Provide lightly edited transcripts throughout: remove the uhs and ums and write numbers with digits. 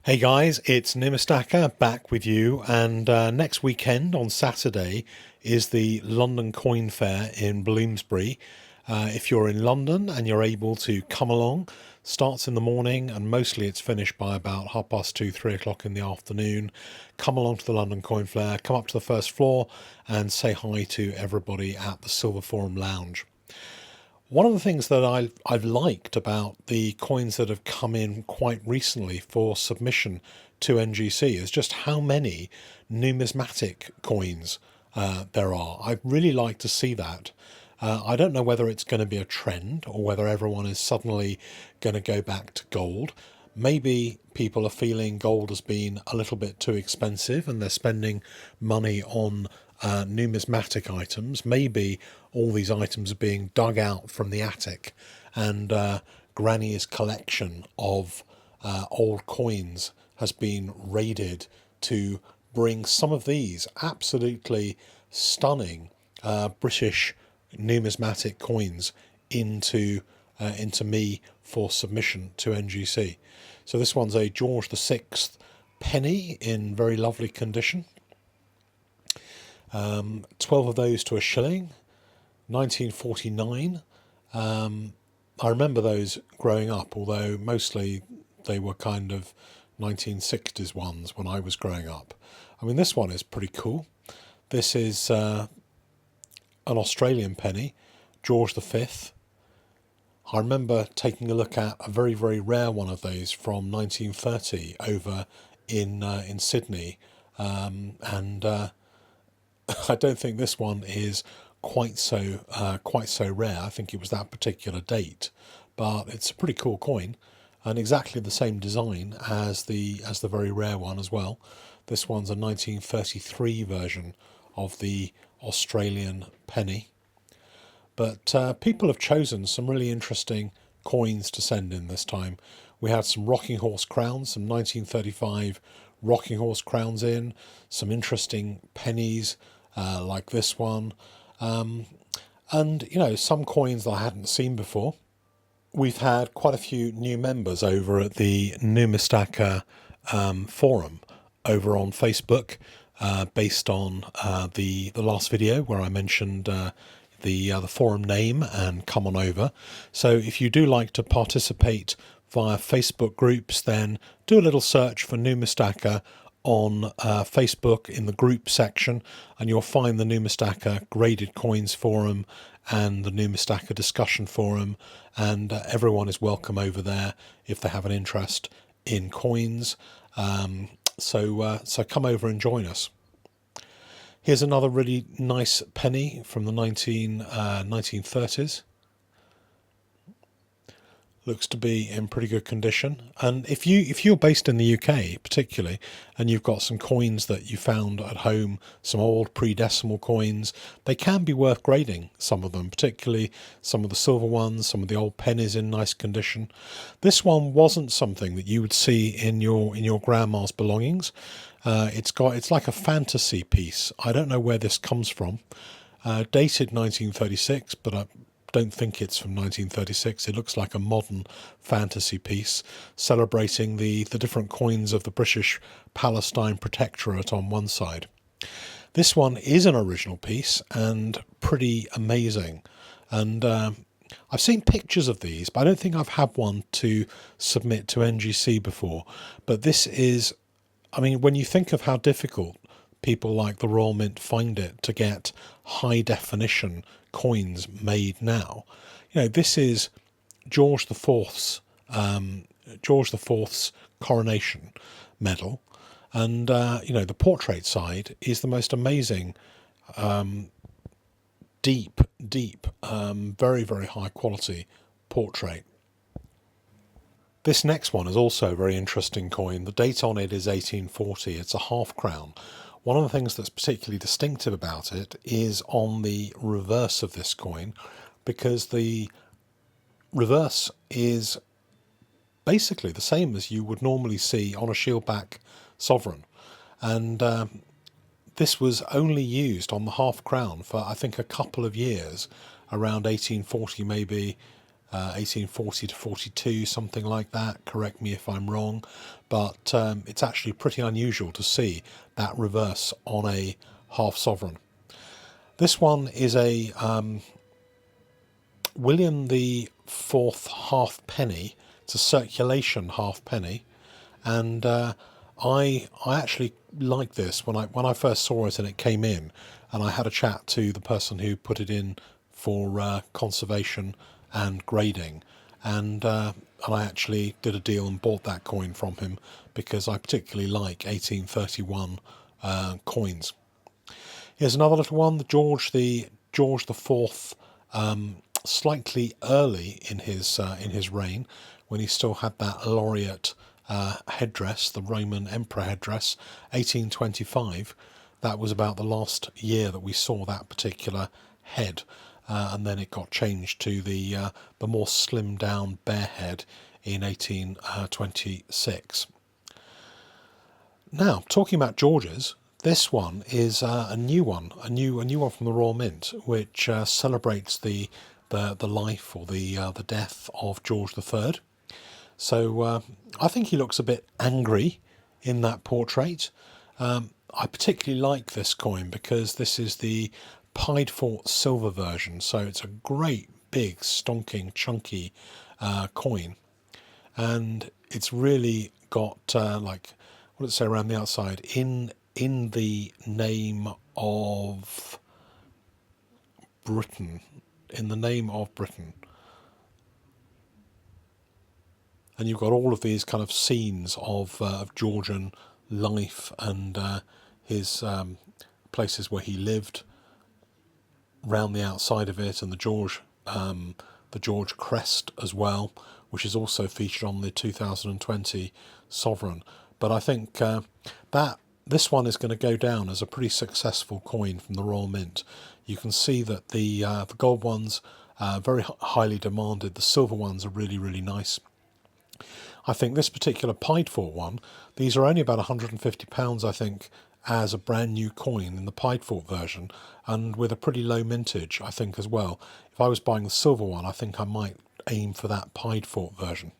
Hey guys, it's Nimistaka back with you, and next weekend on Saturday is the London Coin Fair in Bloomsbury. If you're in London and you're able to come along, starts in the morning and mostly it's finished by about 2:30, 3 o'clock in the afternoon. Come along to the London Coin Fair, come up to the first floor and say hi to everybody at the Silver Forum Lounge. One of the things that I've liked about the coins that have come in quite recently for submission to NGC is just how many numismatic coins there are. I'd really like to see that. I don't know whether it's going to be a trend or whether everyone is suddenly going to go back to gold. Maybe people are feeling gold has been a little bit too expensive and they're spending money on numismatic items. Maybe all these items are being dug out from the attic and Granny's collection of old coins has been raided to bring some of these absolutely stunning British numismatic coins into me for submission to NGC. So this one's a George VI penny in very lovely condition. 12 of those to a shilling, 1949. I remember those growing up, although mostly they were kind of 1960s ones when I was growing up. I mean, this one is pretty cool. This is an Australian penny, George V. I remember taking a look at a very, very rare one of those from 1930 over in Sydney, and I don't think this one is quite so rare. I think it was that particular date, but it's a pretty cool coin, and exactly the same design as the very rare one as well. This one's a 1933 version of the Australian penny. But people have chosen some really interesting coins to send in this time. We had some rocking horse crowns, some 1935 rocking horse crowns in, some interesting pennies like this one, and some coins that I hadn't seen before. We've had quite a few new members over at the Numistaka forum over on Facebook, based on the last video where I mentioned the forum name and come on over. So if you do like to participate via Facebook groups, then do a little search for Numistaka on Facebook in the group section, and you'll find the Numistaka Graded Coins Forum and the Numistaka Discussion Forum, and everyone is welcome over there if they have an interest in coins. So come over and join us. Here's another really nice penny from the 1930s. Looks to be in pretty good condition. And if you're based in the UK particularly, and you've got some coins that you found at home, some old pre-decimal coins, they can be worth grading, some of them, particularly some of the silver ones, some of the old pennies in nice condition. This one wasn't something that you would see in your grandma's belongings. It's like a fantasy piece. I don't know where this comes from. Dated 1936, but I don't think it's from 1936. It looks like a modern fantasy piece celebrating the different coins of the British Palestine Protectorate on one side. This one is an original piece and pretty amazing. And I've seen pictures of these, but I don't think I've had one to submit to NGC before. But this is, I mean, when you think of how difficult people like the Royal Mint find it to get high definition coins made now, this is George IV's coronation medal, and the portrait side is the most amazing, deep, very, very high quality portrait. This next one is also a very interesting coin. The date on it is 1840. It's a half crown. One of the things that's particularly distinctive about it is on the reverse of this coin, because the reverse is basically the same as you would normally see on a shieldback sovereign. And this was only used on the half crown for, I think, a couple of years, around 1840 maybe, 1840 to 42, something like that. Correct me if I'm wrong, but it's actually pretty unusual to see that reverse on a half sovereign. This one is a William the Fourth halfpenny. It's a circulation halfpenny, and I actually like this when I first saw it and it came in, and I had a chat to the person who put it in for conservation and grading, and I actually did a deal and bought that coin from him because I particularly like 1831 coins. Here's another little one, the George the Fourth, slightly early in his reign, when he still had that laureate headdress, the Roman Emperor headdress, 1825. That was about the last year that we saw that particular head, and then it got changed to the more slimmed down bear head in 1826. Now, talking about Georges, this one is a new one from the Royal Mint, which celebrates the life or the death of George III. So I think he looks a bit angry in that portrait. I particularly like this coin because this is the Piedfort silver version, so it's a great big stonking chunky coin, and it's really got like, what does it say around the outside? In the name of Britain, in the name of Britain. And you've got all of these kind of scenes of Georgian life and his places where he lived round the outside of it, and the George crest as well, which is also featured on the 2020 sovereign. But I think that this one is going to go down as a pretty successful coin from the Royal Mint. You can see that the gold ones are very highly demanded. The silver ones are really, really nice. I think this particular Piedfort one, these are only about £150, I think, as a brand new coin in the Piedfort version, and with a pretty low mintage, I think, as well. If I was buying the silver one, I think I might aim for that Piedfort version.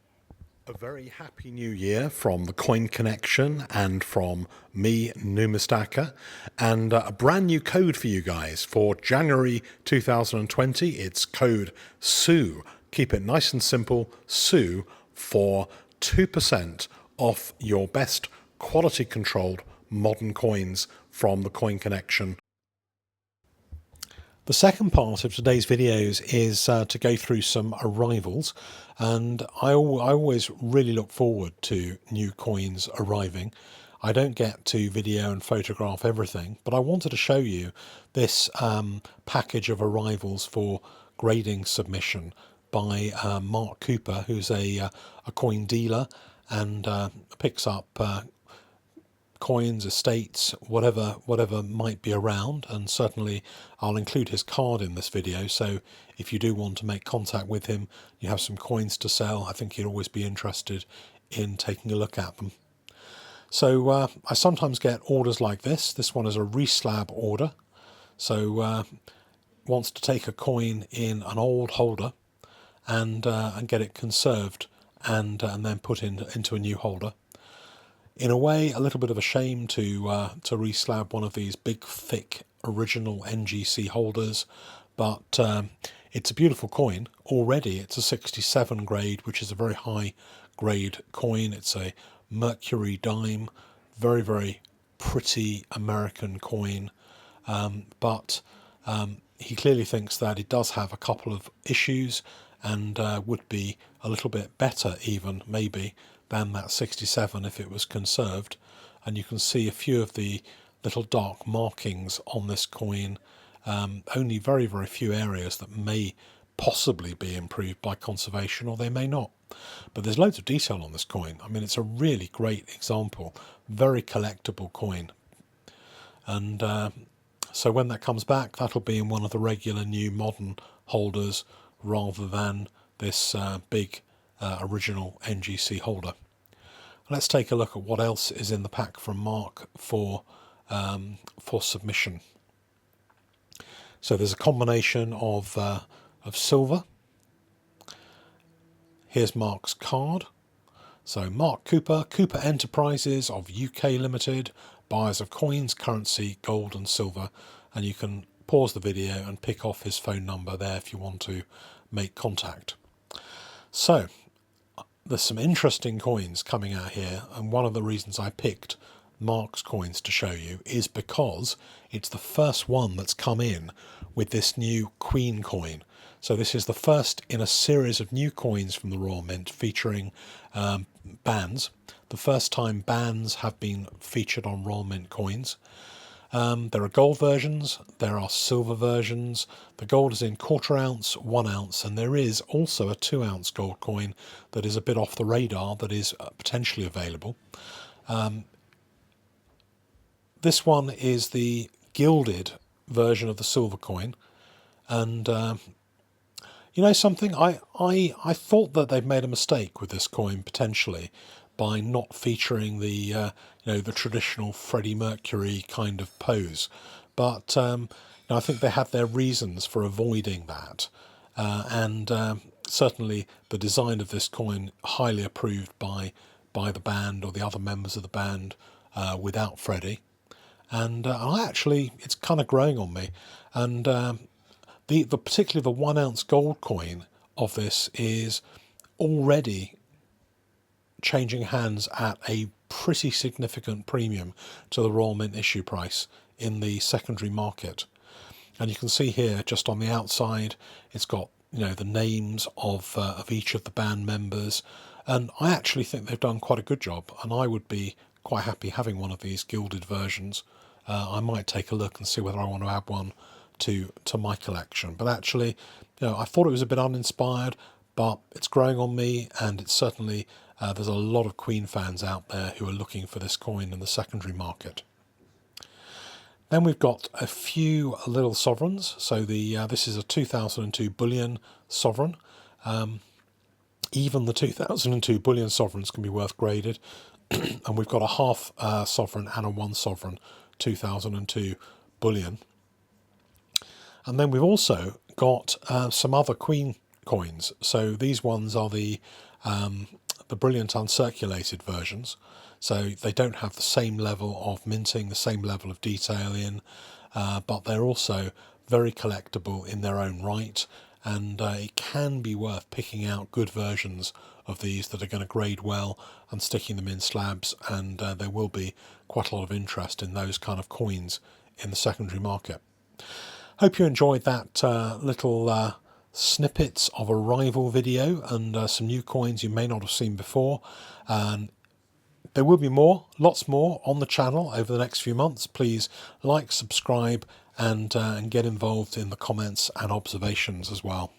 A very happy new year from the Coin Connection and from me, Numistaka, and a brand new code for you guys for January 2020. It's code SUE. Keep it nice and simple, SUE, for 2% off your best quality controlled modern coins from the Coin Connection. The second part of today's videos is to go through some arrivals, and I always really look forward to new coins arriving. I don't get to video and photograph everything, but I wanted to show you this package of arrivals for grading submission by Mark Cooper, who's a coin dealer and picks up coins, estates, whatever might be around, and certainly I'll include his card in this video, so if you do want to make contact with him, you have some coins to sell, I think he'd always be interested in taking a look at them. So I sometimes get orders like this. This one is a reslab order, so wants to take a coin in an old holder and get it conserved and then put into a new holder. In a way, a little bit of a shame to reslab one of these big, thick, original NGC holders, but it's a beautiful coin. Already, it's a 67 grade, which is a very high grade coin. It's a Mercury dime, very, very pretty American coin, but he clearly thinks that it does have a couple of issues and would be a little bit better even, maybe, than that 67 if it was conserved. And you can see a few of the little dark markings on this coin, only very, very few areas that may possibly be improved by conservation, or they may not. But there's loads of detail on this coin. I mean, it's a really great example, very collectible coin. And so when that comes back, that'll be in one of the regular new modern holders rather than this big original NGC holder. Let's take a look at what else is in the pack from Mark for submission. So there's a combination of silver, Here's Mark's card. So Mark Cooper, Cooper Enterprises of UK Limited, buyers of coins, currency, gold and silver. And you can pause the video and pick off his phone number there if you want to make contact. So there's some interesting coins coming out here, and one of the reasons I picked Mark's coins to show you is because it's the first one that's come in with this new Queen coin. So this is the first in a series of new coins from the Royal Mint featuring bands. The first time bands have been featured on Royal Mint coins. There are gold versions, there are silver versions. The gold is in 1/4 ounce, 1 ounce, and there is also a 2 ounce gold coin that is a bit off the radar that is potentially available. This one is the gilded version of the silver coin, and you know something, I thought that they'd made a mistake with this coin potentially by not featuring the the traditional Freddie Mercury kind of pose, but I think they had their reasons for avoiding that, and certainly the design of this coin highly approved by the band or the other members of the band without Freddie, and I actually, it's kind of growing on me, and the particularly the 1 ounce gold coin of this is already changing hands at a pretty significant premium to the Royal Mint issue price in the secondary market. And you can see here just on the outside it's got the names of each of the band members, and I actually think they've done quite a good job, and I would be quite happy having one of these gilded versions. I might take a look and see whether I want to add one to my collection, but actually I thought it was a bit uninspired, but it's growing on me, and it's certainly there's a lot of Queen fans out there who are looking for this coin in the secondary market. Then we've got a few little sovereigns. So this is a 2002 bullion sovereign. Even the 2002 bullion sovereigns can be worth graded, and we've got a half sovereign and a 1 sovereign 2002 bullion. And then we've also got some other Queen coins. So these ones are the brilliant uncirculated versions. So they don't have the same level of minting, the same level of detail in, but they're also very collectible in their own right. And it can be worth picking out good versions of these that are going to grade well and sticking them in slabs. And there will be quite a lot of interest in those kind of coins in the secondary market. Hope you enjoyed that little snippets of a rival video and some new coins you may not have seen before. And there will be more, lots more on the channel over the next few months. Please like, subscribe, and get involved in the comments and observations as well.